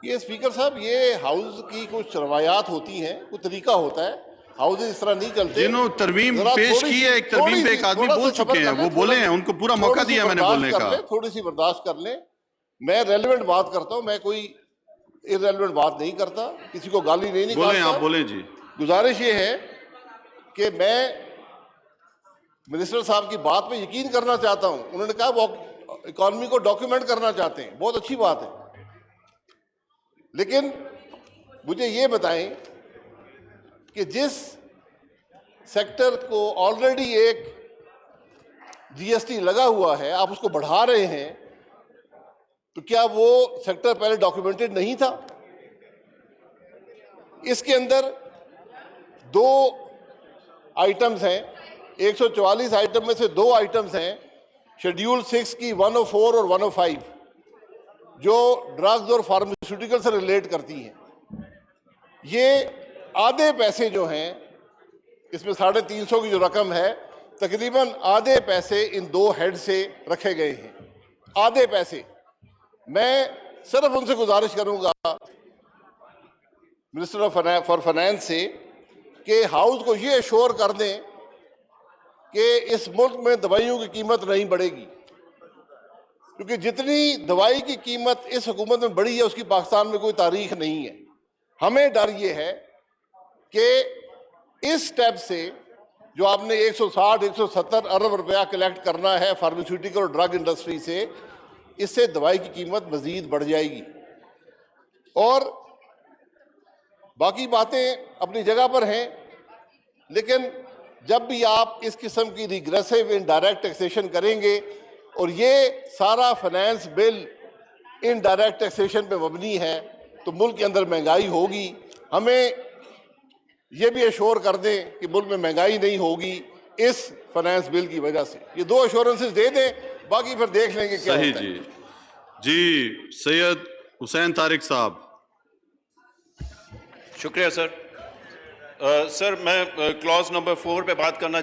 ये स्पीकर साहब, ये हाउस की कुछ रवायात होती हैं, कुछ तरीका होता है, हाउस इस तरह नहीं चलते। जिन्होंने तरमीम जरा पेश की है, एक तरमीम पे एक आदमी बोल चुके हैं, वो बोले हैं, उनको पूरा मौका दिया मैंने बोलने का। थोड़ी सी बर्दाश्त कर लें। मैं रेलेवेंट बात करता हूं, मैं कोई इररेलेवेंट बात नहीं करता, किसी को गाली नहीं निकालता। बोले, आप बोले जी। गुजारिश ये है कि मैं मिनिस्टर साहब की बात पे यकीन करना चाहता हूं। उन्होंने कहा वो इकॉनमी को डॉक्यूमेंट करना चाहते हैं, बहुत अच्छी बात है, लेकिन मुझे ये बताएं कि जिस सेक्टर को ऑलरेडी एक जीएसटी लगा हुआ है, आप उसको बढ़ा रहे हैं, तो क्या वो सेक्टर पहले डॉक्यूमेंटेड नहीं था? इसके अंदर दो आइटम्स हैं, 144 आइटम में से दो आइटम्स हैं शेड्यूल 6 की 104 और 105, जो ड्रग्स और फार्मास्यूटिकल से रिलेट करती हैं। ये आधे पैसे जो हैं, इसमें 350 की जो रकम है, तकरीबन आधे पैसे इन दो हेड से रखे गए हैं, आधे पैसे। मैं सिर्फ उनसे गुजारिश करूंगा मिनिस्टर फॉर फाइनेंस से कि हाउस को ये एश्योर कर दें कि इस मुल्क में दवाइयों की कीमत नहीं बढ़ेगी, क्योंकि जितनी दवाई की कीमत इस हुकूमत में बढ़ी है उसकी पाकिस्तान में कोई तारीख नहीं है। हमें डर ये है कि इस स्टेप से जो आपने 160-170 अरब रुपया कलेक्ट करना है फार्मास्यूटिकल और ड्रग इंडस्ट्री से, इससे दवाई की कीमत मजीद बढ़ जाएगी। और बाकी बातें अपनी जगह पर हैं, लेकिन जब भी आप इस किस्म की रिग्रेसिव इनडायरेक्ट टैक्सेशन करेंगे, और ये सारा फाइनेंस बिल इनडायरेक्ट टैक्सेशन पे मबनी है, तो मुल्क के अंदर महंगाई होगी। हमें ये भी एश्योर कर दें कि मुल्क में महंगाई नहीं होगी इस फाइनेंस बिल की वजह से। ये दो एश्योरेंसेस दे दें, बाकी फिर देख लेंगे क्या सही होता है। जी सैयद हुसैन तारिक साहब। शुक्रिया सर। सर मैं क्लॉज नंबर 4 पे बात करना